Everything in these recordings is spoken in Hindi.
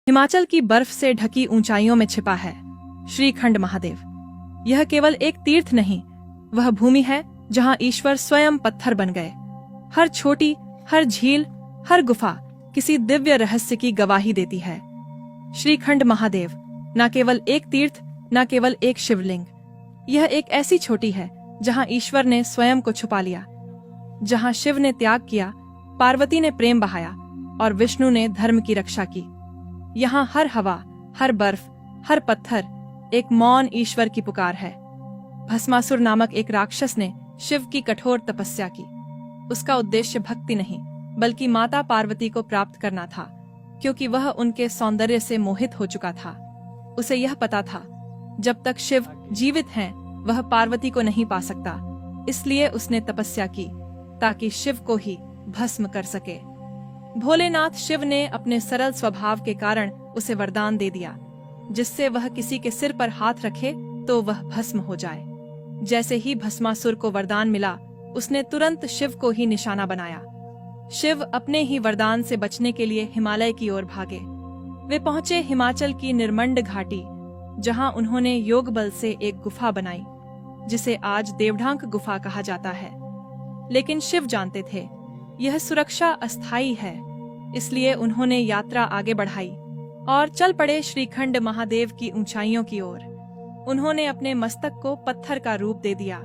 हिमाचल की बर्फ से ढकी ऊंचाइयों में छिपा है श्रीखंड महादेव। यह केवल एक तीर्थ नहीं, वह भूमि है जहां ईश्वर स्वयं पत्थर बन गए। हर छोटी, हर झील, हर गुफा किसी दिव्य रहस्य की गवाही देती है। श्रीखंड महादेव न केवल एक तीर्थ, न केवल एक शिवलिंग, यह एक ऐसी चोटी है जहां ईश्वर ने स्वयं को छुपा लिया, जहां शिव ने त्याग किया, पार्वती ने प्रेम बहाया और विष्णु ने धर्म की रक्षा की। यहाँ हर हवा, हर बर्फ, हर पत्थर एक मौन ईश्वर की पुकार है। भस्मासुर नामक एक राक्षस ने शिव की कठोर तपस्या की। उसका उद्देश्य भक्ति नहीं, बल्कि माता पार्वती को प्राप्त करना था, क्योंकि वह उनके सौंदर्य से मोहित हो चुका था। उसे यह पता था, जब तक शिव जीवित हैं, वह पार्वती को नहीं पा सकता। इसलिए उसने तपस्या की, ताकि शिव को ही भस्म कर सके। भोलेनाथ शिव ने अपने सरल स्वभाव के कारण उसे वरदान दे दिया, जिससे वह किसी के सिर पर हाथ रखे तो वह भस्म हो जाए। जैसे ही भस्मासुर को वरदान मिला, उसने तुरंत शिव को ही निशाना बनाया। शिव अपने ही वरदान से बचने के लिए हिमालय की ओर भागे। वे पहुंचे हिमाचल की निर्मंड घाटी, जहां उन्होंने योग बल से एक गुफा बनाई, जिसे आज देवढांक गुफा कहा जाता है। लेकिन शिव जानते थे, यह सुरक्षा अस्थायी है, इसलिए उन्होंने यात्रा आगे बढ़ाई और चल पड़े श्रीखंड महादेव की ऊंचाइयों की ओर। उन्होंने अपने मस्तक को पत्थर का रूप दे दिया,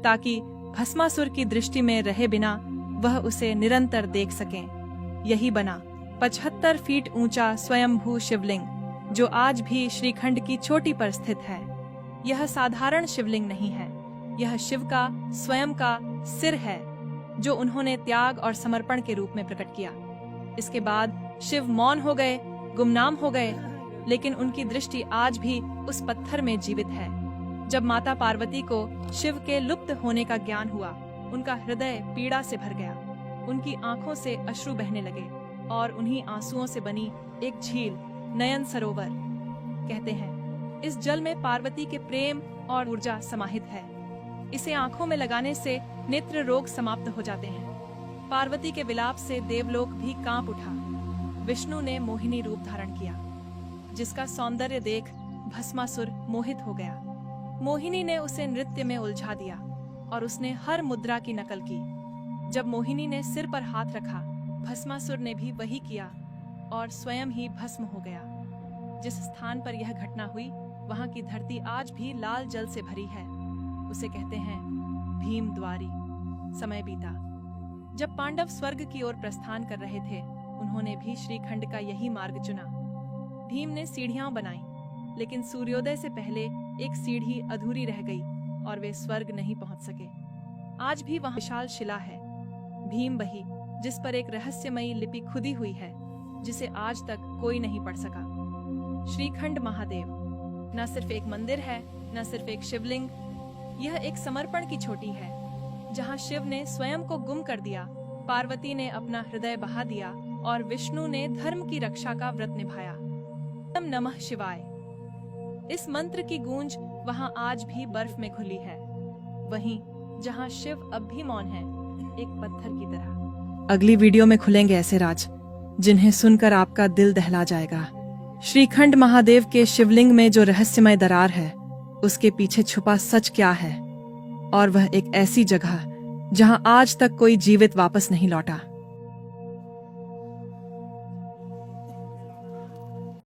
ताकि भस्मासुर की दृष्टि में रहे बिना वह उसे निरंतर देख सकें। यही बना 75 फीट ऊंचा स्वयंभू शिवलिंग, जो आज भी श्रीखंड की चोटी पर स्थित है। यह साधारण शिवलिंग नहीं है, यह शिव का स्वयं का सिर है, जो उन्होंने त्याग और समर्पण के रूप में प्रकट किया। इसके बाद शिव मौन हो गए, गुमनाम हो गए, लेकिन उनकी दृष्टि आज भी उस पत्थर में जीवित है। जब माता पार्वती को शिव के लुप्त होने का ज्ञान हुआ, उनका हृदय पीड़ा से भर गया। उनकी आंखों से अश्रु बहने लगे और उन्हीं आंसुओं से बनी एक झील, नयन सरोवर कहते हैं, इस जल में पार्वती के प्रेम और ऊर्जा समाहित है। इसे आंखों में लगाने से नेत्र रोग समाप्त हो जाते हैं। पार्वती के विलाप से देवलोक भी कांप उठा। विष्णु ने मोहिनी रूप धारण किया, जिसका सौंदर्य देख भस्मासुर मोहित हो गया। मोहिनी ने उसे नृत्य में उलझा दिया और उसने हर मुद्रा की नकल की। जब मोहिनी ने सिर पर हाथ रखा, भस्मासुर ने भी वही किया और स्वयं ही भस्म हो गया। जिस स्थान पर यह घटना हुई, वहां की धरती आज भी लाल जल से भरी है। उसे कहते हैं भीम द्वारी। समय बीता। जब पांडव स्वर्ग की ओर प्रस्थान कर रहे थे, उन्होंने भी श्रीखंड का यही मार्ग चुना। भीम ने सीढ़ियां बनाई, लेकिन सूर्योदय से पहले एक सीढ़ी अधूरी रह गई और वे स्वर्ग नहीं पहुंच सके। आज भी वहां विशाल शिला है, भीम बही, जिस पर एक रहस्यमयी लिपि खुदी हुई है, जिसे आज तक कोई नहीं पढ़ सका। श्रीखंड महादेव न सिर्फ एक मंदिर है, न सिर्फ एक शिवलिंग, यह एक समर्पण की चोटी है, जहां शिव ने स्वयं को गुम कर दिया, पार्वती ने अपना हृदय बहा दिया और विष्णु ने धर्म की रक्षा का व्रत निभाया। ओम नमः शिवाय। इस मंत्र की गूंज वहां आज भी बर्फ में घुली है, वहीं जहां शिव अब भी मौन है, एक पत्थर की तरह। अगली वीडियो में खुलेंगे ऐसे राज, जिन्हें सुनकर आपका दिल दहला जाएगा। श्रीखंड महादेव के शिवलिंग में जो रहस्यमय दरार है, उसके पीछे छुपा सच क्या है, और वह एक ऐसी जगह जहां आज तक कोई जीवित वापस नहीं लौटा।